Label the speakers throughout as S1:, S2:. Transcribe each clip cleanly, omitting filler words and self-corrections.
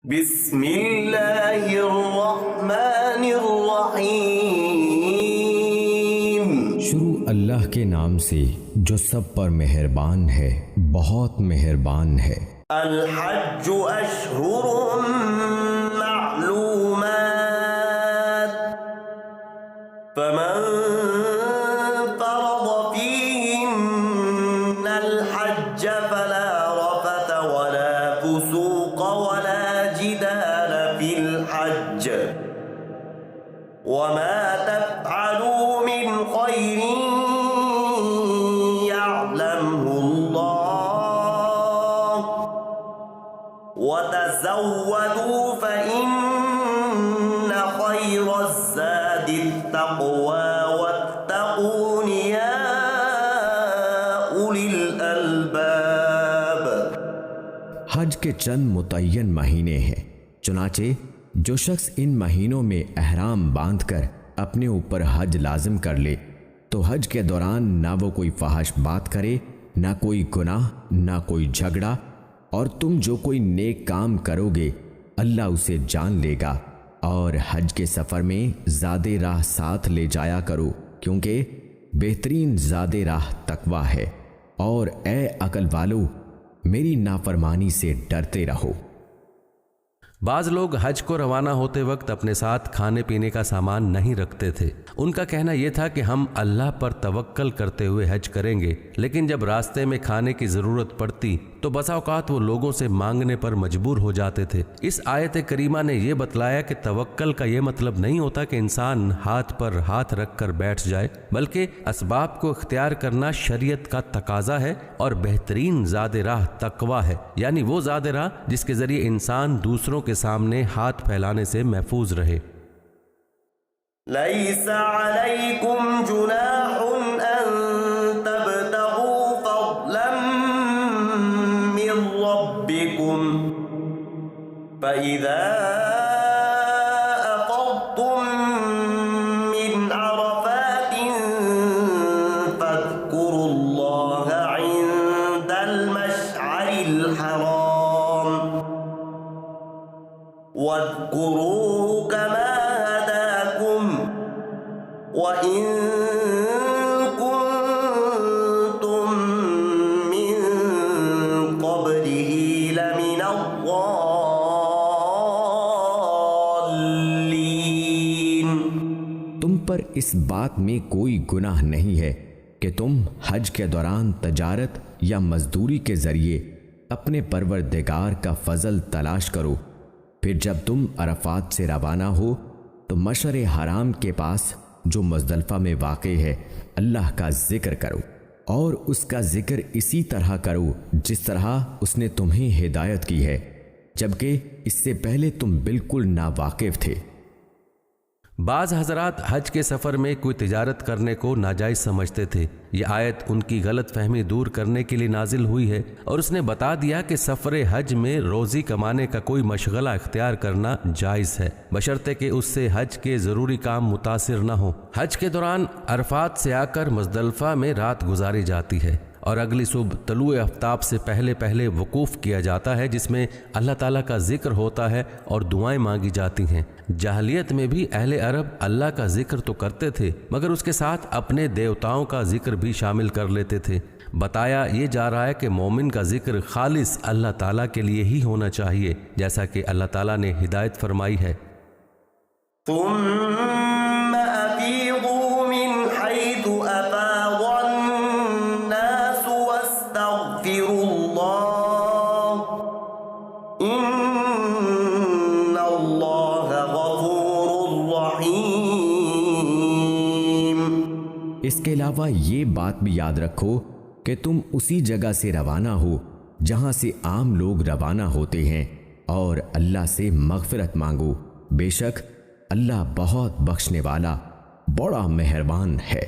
S1: بسم اللہ الرحمن الرحیم۔
S2: شروع اللہ کے نام سے جو سب پر مہربان ہے، بہت مہربان ہے۔
S1: الحج اشہر معلومات، فمن فرض فیہن الحج فلا رفث ولا فسوق ولا جدال فی الحج، وما تفعلوا من خیر يعلمه الله وتزودوا فإن خير الزاد التقوى واتقون يا أولي الألباب۔
S2: حج کے چند متعین مہینے ہیں، چنانچہ جو شخص ان مہینوں میں احرام باندھ کر اپنے اوپر حج لازم کر لے تو حج کے دوران نہ وہ کوئی فحش بات کرے، نہ کوئی گناہ، نہ کوئی جھگڑا، اور تم جو کوئی نیک کام کرو گے اللہ اسے جان لے گا۔ اور حج کے سفر میں زاد راہ ساتھ لے جایا کرو، کیونکہ بہترین زاد راہ تقویٰ ہے، اور اے عقل والو میری نافرمانی سے ڈرتے رہو۔
S3: بعض لوگ حج کو روانہ ہوتے وقت اپنے ساتھ کھانے پینے کا سامان نہیں رکھتے تھے۔ ان کا کہنا یہ تھا کہ ہم اللہ پر توکل کرتے ہوئے حج کریں گے، لیکن جب راستے میں کھانے کی ضرورت پڑتی تو بسا اوقات وہ لوگوں سے مانگنے پر مجبور ہو جاتے تھے۔ اس آیت کریمہ نے یہ بتلایا کہ توکل کا یہ مطلب نہیں ہوتا کہ انسان ہاتھ پر ہاتھ رکھ کر بیٹھ جائے، بلکہ اسباب کو اختیار کرنا شریعت کا تقاضا ہے، اور بہترین زاد راہ تقویٰ ہے، یعنی وہ زاد راہ جس کے ذریعے انسان دوسروں کے سامنے ہاتھ پھیلانے سے محفوظ رہے۔
S1: ليس عليكم جناح أن تبتغوا فضلا من ربكم، فإذا أفضتم من عرفات فاذكروا الله عند المشعر الحرام واذكروه كما هداكم وَإِن كُنتُم مِّن قَبْلِهِ لَمِنَ الضَّالِّينَ۔
S2: تم پر اس بات میں کوئی گناہ نہیں ہے کہ تم حج کے دوران تجارت یا مزدوری کے ذریعے اپنے پروردگار کا فضل تلاش کرو، پھر جب تم عرفات سے روانہ ہو تو مشعر حرام کے پاس جو مزدلفہ میں واقع ہے اللہ کا ذکر کرو، اور اس کا ذکر اسی طرح کرو جس طرح اس نے تمہیں ہدایت کی ہے، جبکہ اس سے پہلے تم بالکل ناواقف تھے۔
S3: بعض حضرات حج کے سفر میں کوئی تجارت کرنے کو ناجائز سمجھتے تھے۔ یہ آیت ان کی غلط فہمی دور کرنے کے لیے نازل ہوئی ہے، اور اس نے بتا دیا کہ سفر حج میں روزی کمانے کا کوئی مشغلہ اختیار کرنا جائز ہے، بشرطے کہ اس سے حج کے ضروری کام متاثر نہ ہو۔ حج کے دوران عرفات سے آ کر مزدلفہ میں رات گزاری جاتی ہے، اور اگلی صبح طلوع آفتاب سے پہلے وقوف کیا جاتا ہے، جس میں اللہ تعالیٰ کا ذکر ہوتا ہے اور دعائیں مانگی جاتی ہیں۔ جاہلیت میں بھی اہل عرب اللہ کا ذکر تو کرتے تھے، مگر اس کے ساتھ اپنے دیوتاؤں کا ذکر بھی شامل کر لیتے تھے۔ بتایا یہ جا رہا ہے کہ مومن کا ذکر خالص اللہ تعالیٰ کے لیے ہی ہونا چاہیے، جیسا کہ اللہ تعالیٰ نے ہدایت فرمائی ہے۔
S1: ثم أفيضوا من حيث أفاض الناس واستغفروا الله إن الله غفور رحيم۔
S2: اس کے علاوہ یہ بات بھی یاد رکھو کہ تم اسی جگہ سے روانہ ہو جہاں سے عام لوگ روانہ ہوتے ہیں، اور اللہ سے مغفرت مانگو، بے شک اللہ بہت بخشنے والا بڑا مہربان ہے۔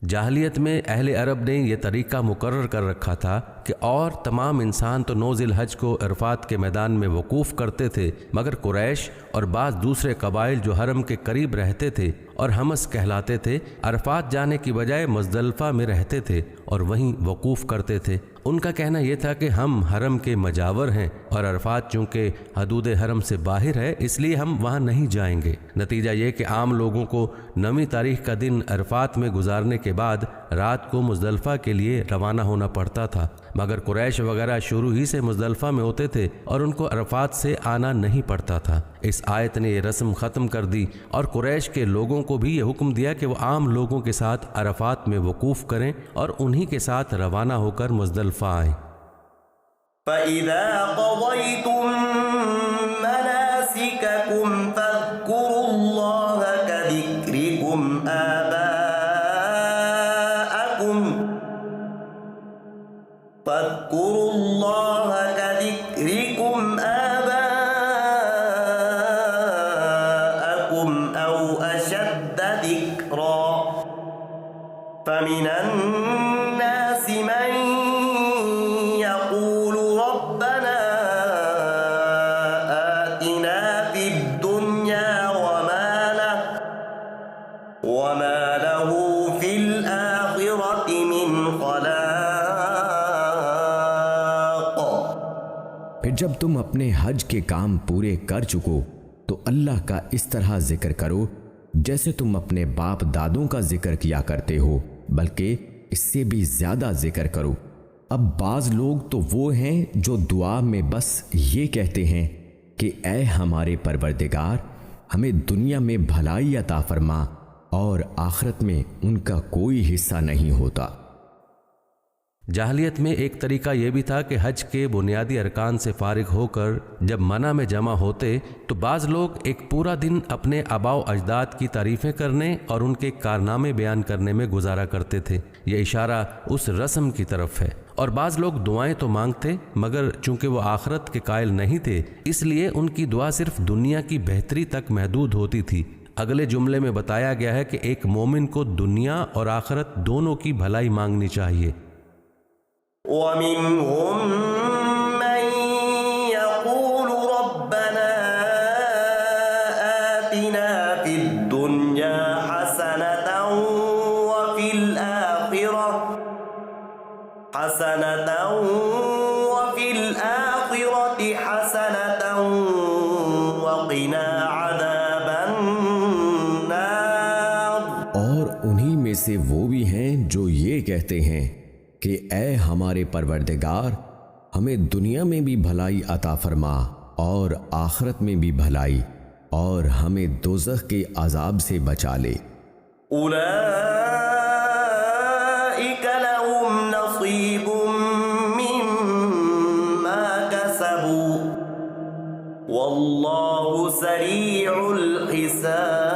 S3: جاہلیت میں اہل عرب نے یہ طریقہ مقرر کر رکھا تھا کہ اور تمام انسان تو 9 ذی الحج کو عرفات کے میدان میں وقوف کرتے تھے، مگر قریش اور بعض دوسرے قبائل جو حرم کے قریب رہتے تھے اور حمص کہلاتے تھے، عرفات جانے کی بجائے مزدلفہ میں رہتے تھے اور وہیں وقوف کرتے تھے۔ ان کا کہنا یہ تھا کہ ہم حرم کے مجاور ہیں اور عرفات چونکہ حدود حرم سے باہر ہے اس لیے ہم وہاں نہیں جائیں گے۔ نتیجہ یہ کہ عام لوگوں کو 9ویں تاریخ کا دن عرفات میں گزارنے کے بعد رات کو مزدلفہ کے لیے روانہ ہونا پڑتا تھا، مگر قریش وغیرہ شروع ہی سے مزدلفہ میں ہوتے تھے اور ان کو عرفات سے آنا نہیں پڑتا تھا۔ اس آیت نے یہ رسم ختم کر دی اور قریش کے لوگوں کو بھی یہ حکم دیا کہ وہ عام لوگوں کے ساتھ عرفات میں وقوف کریں اور انہی کے ساتھ روانہ ہو کر مزدلفہ آئیں۔
S1: فَإِذَا قَضَيْتُم مَّنَاسِكَكُمْ فَاذْكُرُوا اللَّهَ كَذِكْرِكُمْ آبَاءَكُمْ أَوْ أَشَدَّ ذِكْرًا فَمِنَ النَّاسِ مَن يَقُولُ رَبَّنَا آتِنَا فِي الدُّنْيَا وَمَا لَهُ فِي الْآخِرَةِ مِنْ خَلَاقٍ۔
S2: پھر جب تم اپنے حج کے کام پورے کر چکو تو اللہ کا اس طرح ذکر کرو جیسے تم اپنے باپ دادوں کا ذکر کیا کرتے ہو، بلکہ اس سے بھی زیادہ ذکر کرو۔ اب بعض لوگ تو وہ ہیں جو دعا میں بس یہ کہتے ہیں کہ اے ہمارے پروردگار ہمیں دنیا میں بھلائی عطا فرما، اور آخرت میں ان کا کوئی حصہ نہیں ہوتا۔
S3: جاہلیت میں ایک طریقہ یہ بھی تھا کہ حج کے بنیادی ارکان سے فارغ ہو کر جب منع میں جمع ہوتے تو بعض لوگ ایک پورا دن اپنے آباء و اجداد کی تعریفیں کرنے اور ان کے کارنامے بیان کرنے میں گزارا کرتے تھے۔ یہ اشارہ اس رسم کی طرف ہے۔ اور بعض لوگ دعائیں تو مانگتے مگر چونکہ وہ آخرت کے قائل نہیں تھے اس لیے ان کی دعا صرف دنیا کی بہتری تک محدود ہوتی تھی۔ اگلے جملے میں بتایا گیا ہے کہ ایک مومن کو دنیا اور آخرت دونوں کی بھلائی مانگنی چاہیے۔
S1: وَمِنْهُمْ مَنْ يَقُولُ رَبَّنَا آتِنَا فِي الدُّنْيَا حَسَنَةً وَفِي الْآخِرَةِ حَسَنَةً وَقِنَا عَذَابَ النَّارِ۔
S2: اور انہی میں سے وہ بھی ہیں جو یہ کہتے ہیں کہ اے ہمارے پروردگار ہمیں دنیا میں بھی بھلائی عطا فرما اور آخرت میں بھی بھلائی، اور ہمیں دوزخ کے عذاب سے بچا لے۔
S1: أولئك لهم نصيب مما كسبوا والله سريع الحساب۔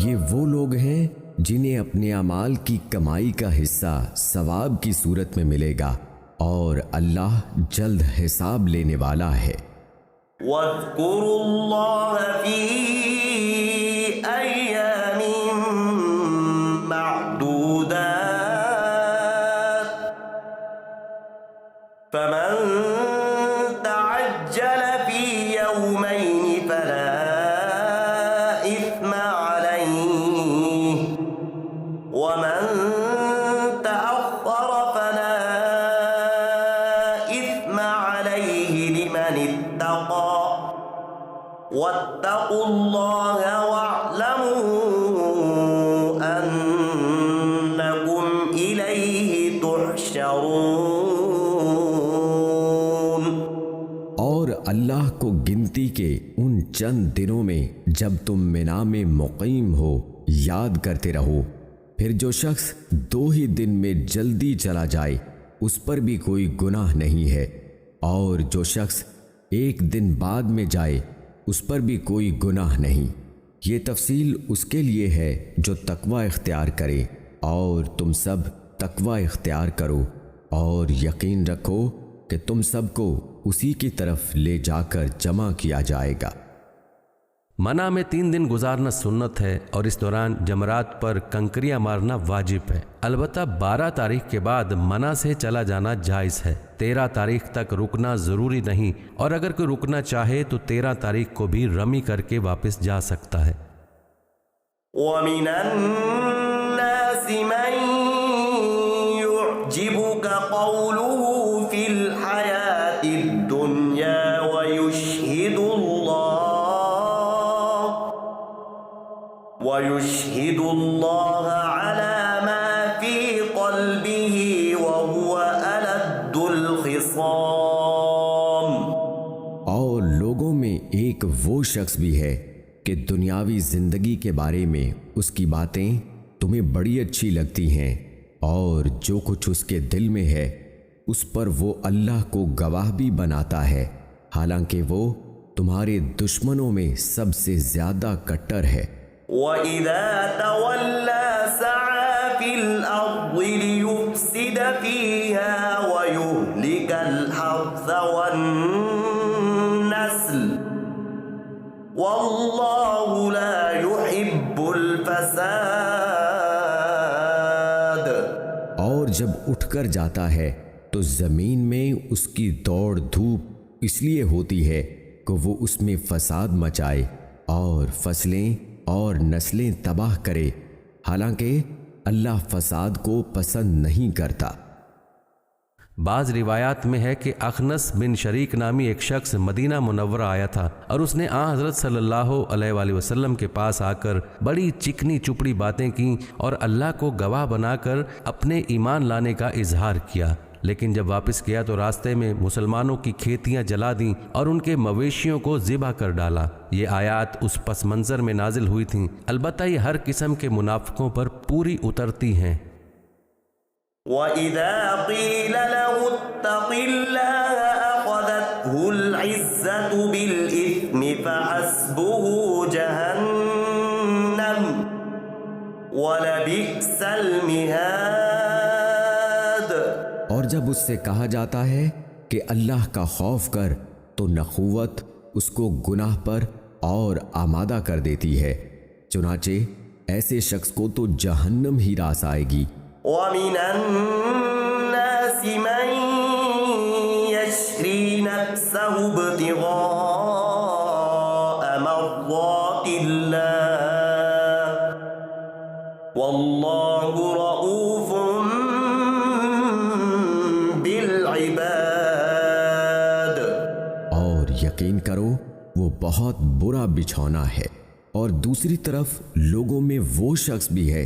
S2: یہ وہ لوگ ہیں جنہیں اپنے اعمال کی کمائی کا حصہ ثواب کی صورت میں ملے گا، اور اللہ جلد حساب لینے والا ہے۔
S1: واذكروا الله في أيام معدودات فمن تعجل في يومين فلا إثم عليه ومن تأخر فلا إثم عليه لمن اتقى واتقوا الله واعلموا أنكم إليه تحشرون۔
S2: اور اللہ کو گنتی کے ان چند دنوں میں جب تم مینا میں مقیم ہو یاد کرتے رہو، پھر جو شخص 2 ہی دن میں جلدی چلا جائے اس پر بھی کوئی گناہ نہیں ہے، اور جو شخص 1 دن بعد میں جائے اس پر بھی کوئی گناہ نہیں۔ یہ تفصیل اس کے لیے ہے جو تقوی اختیار کرے، اور تم سب تقوی اختیار کرو، اور یقین رکھو کہ تم سب کو اسی کی طرف لے جا کر جمع کیا جائے گا۔
S3: منع میں 3 دن گزارنا سنت ہے اور اس دوران جمرات پر کنکریاں مارنا واجب ہے۔ البتہ 12 تاریخ کے بعد منع سے چلا جانا جائز ہے۔ 13 تاریخ تک رکنا ضروری نہیں، اور اگر کوئی رکنا چاہے تو 13 تاریخ کو بھی رمی کر کے واپس جا سکتا ہے۔
S1: وَمِنَ النَّاسِ مَن يُعْجِبُكَ قَوْلُهُ فِي الْحَيَاةِ الدُّنْيَا وَيُشْهِدُ اللَّهَ عَلَى مَا فِي قَلْبِهِ وَهُوَ أَلَدُّ الْخِصَامِ۔
S2: اور لوگوں میں ایک وہ شخص بھی ہے کہ دنیاوی زندگی کے بارے میں اس کی باتیں تمہیں بڑی اچھی لگتی ہیں، اور جو کچھ اس کے دل میں ہے اس پر وہ اللہ کو گواہ بھی بناتا ہے، حالانکہ وہ تمہارے دشمنوں میں سب سے زیادہ کٹر ہے۔
S1: وَإِذَا تَوَلَّى سَعَى فِي الْأَرْضِ لِيُفْسِدَ فِيهَا وَيُهْلِكَ الْحَرْثَ وَالنَّسْلَ وَاللَّهُ لَا يُحِبُّ الْفَسَادَ۔
S2: اور جب اٹھ کر جاتا ہے تو زمین میں اس کی دوڑ دھوپ اس لیے ہوتی ہے کہ وہ اس میں فساد مچائے اور فصلیں اور نسلیں تباہ کرے، حالانکہ اللہ فساد کو پسند نہیں کرتا۔
S3: بعض روایات میں ہے کہ اخنس بن شریک نامی ایک شخص مدینہ منورہ آیا تھا، اور اس نے حضرت صلی اللہ علیہ وآلہ وسلم کے پاس آ کر بڑی چکنی چپڑی باتیں کیں اور اللہ کو گواہ بنا کر اپنے ایمان لانے کا اظہار کیا، لیکن جب واپس گیا تو راستے میں مسلمانوں کی کھیتیاں جلا دیں اور ان کے مویشیوں کو ذبح کر ڈالا۔ یہ آیات اس پس منظر میں نازل ہوئی تھیں، البتہ یہ ہر قسم کے منافقوں پر پوری اترتی ہیں۔
S1: وَإِذَا قِيلَ لَهُ اتَّقِ اللَّهَ أَخَذَتْهُ الْعِزَّةُ بِالْإِثْمِ فَحَسْبُهُ جَهَنَّمُ وَلَبِئْسَ الْمِهَادُ۔
S2: اور جب اس سے کہا جاتا ہے کہ اللہ کا خوف کر تو نخوت اس کو گناہ پر اور آمادہ کر دیتی ہے، چنانچہ ایسے شخص کو تو جہنم ہی راس آئے گی۔
S1: وَمِنَ النَّاسِ مَن يَشْرِي نَفْسَهُ ابْتِغَاءَ مَرْضَاتِ اللَّهِ وَاللَّهُ رَءُوفٌ بِالْعِبَادِ۔
S2: اور یقین کرو وہ بہت برا بچھونا ہے۔ اور دوسری طرف لوگوں میں وہ شخص بھی ہے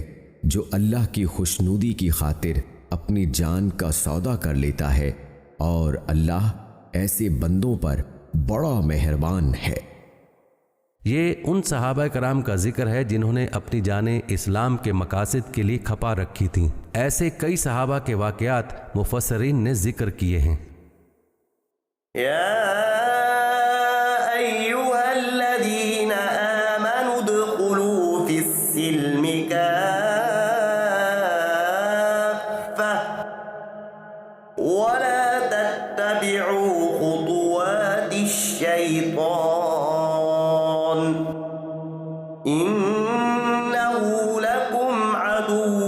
S2: جو اللہ کی خوشنودی کی خاطر اپنی جان کا سودا کر لیتا ہے، اور اللہ ایسے بندوں پر بڑا مہربان ہے۔
S3: یہ ان صحابہ کرام کا ذکر ہے جنہوں نے اپنی جانیں اسلام کے مقاصد کے لیے کھپا رکھی تھیں۔ ایسے کئی صحابہ کے واقعات مفسرین نے ذکر کیے ہیں۔
S1: وَلَا تَتَّبِعُوا خُطُوَاتِ الشَّيْطَانِ إِنَّهُ لَكُمْ عَدُوٌّ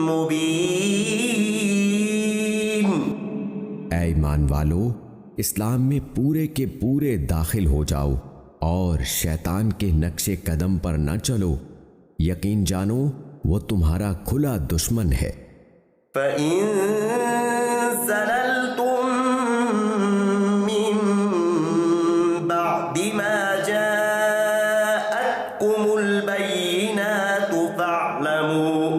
S1: مُبِينٌ۔
S2: اے ایمان والو، اسلام میں پورے کے پورے داخل ہو جاؤ اور شیطان کے نقش قدم پر نہ چلو، یقین جانو وہ تمہارا کھلا دشمن ہے۔
S1: فَإِن زَلَلْتُم مِّن بَعْدِ مَا جَاءَتْكُمُ الْبَيِّنَاتُ فَاعْلَمُوا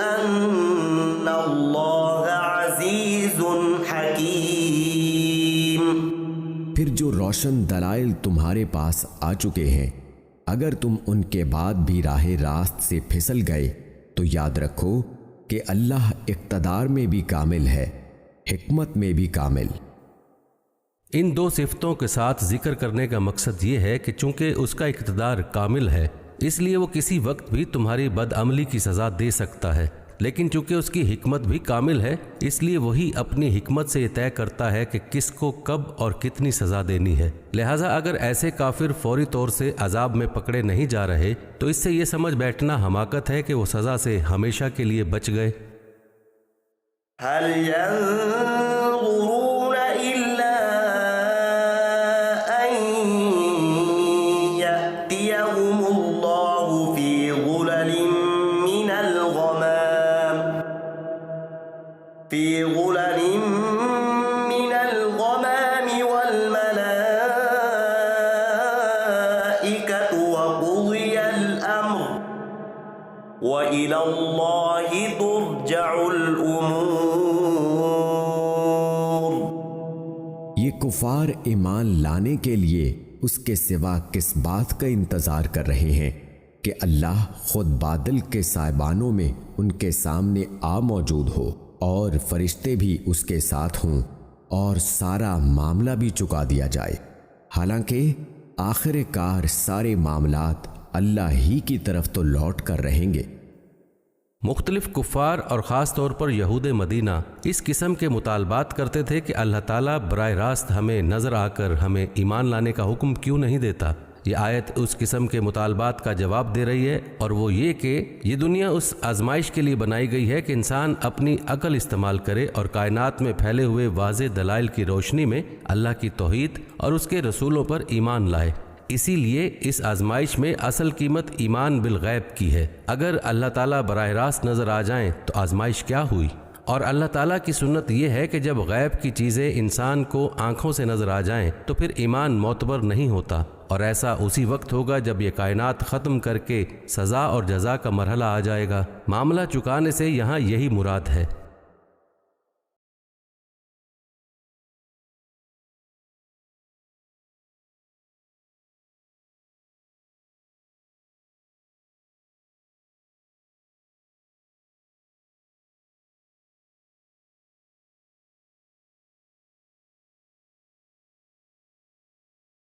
S1: أَنَّ اللَّهَ عَزِيزٌ حَكِيمٌ۔
S2: پھر جو روشن دلائل تمہارے پاس آ چکے ہیں، اگر تم ان کے بعد بھی راہ راست سے پھسل گئے تو یاد رکھو کہ اللہ اقتدار میں بھی کامل ہے، حکمت میں بھی کامل۔
S3: ان 2 صفتوں کے ساتھ ذکر کرنے کا مقصد یہ ہے کہ چونکہ اس کا اقتدار کامل ہے، اس لیے وہ کسی وقت بھی تمہاری بدعملی کی سزا دے سکتا ہے۔ لیکن چونکہ اس کی حکمت بھی کامل ہے اس لیے وہی اپنی حکمت سے یہ طے کرتا ہے کہ کس کو کب اور کتنی سزا دینی ہے۔ لہٰذا اگر ایسے کافر فوری طور سے عذاب میں پکڑے نہیں جا رہے تو اس سے یہ سمجھ بیٹھنا حماقت ہے کہ وہ سزا سے ہمیشہ کے لیے بچ گئے۔
S1: هل ينظرون إلا أن يأتيهم الله في ظلل من الغمام والملائكة وقضي الأمر وإلى الله ترجع الأمور۔
S2: یہ کفار ایمان لانے کے لیے اس کے سوا کس بات کا انتظار کر رہے ہیں کہ اللہ خود بادل کے سائبانوں میں ان کے سامنے آ موجود ہو اور فرشتے بھی اس کے ساتھ ہوں اور سارا معاملہ بھی چکا دیا جائے، حالانکہ آخر کار سارے معاملات اللہ ہی کی طرف تو لوٹ کر رہیں گے۔
S3: مختلف کفار اور خاص طور پر یہود مدینہ اس قسم کے مطالبات کرتے تھے کہ اللہ تعالیٰ براہ راست ہمیں نظر آ کر ہمیں ایمان لانے کا حکم کیوں نہیں دیتا۔ یہ آیت اس قسم کے مطالبات کا جواب دے رہی ہے، اور وہ یہ کہ یہ دنیا اس آزمائش کے لیے بنائی گئی ہے کہ انسان اپنی عقل استعمال کرے اور کائنات میں پھیلے ہوئے واضح دلائل کی روشنی میں اللہ کی توحید اور اس کے رسولوں پر ایمان لائے۔ اسی لیے اس آزمائش میں اصل قیمت ایمان بالغیب کی ہے۔ اگر اللہ تعالیٰ براہ راست نظر آ جائیں تو آزمائش کیا ہوئی؟ اور اللہ تعالیٰ کی سنت یہ ہے کہ جب غیب کی چیزیں انسان کو آنکھوں سے نظر آ جائیں تو پھر ایمان معتبر نہیں ہوتا، اور ایسا اسی وقت ہوگا جب یہ کائنات ختم کر کے سزا اور جزا کا مرحلہ آ جائے گا۔ معاملہ چکانے سے یہاں یہی مراد ہے۔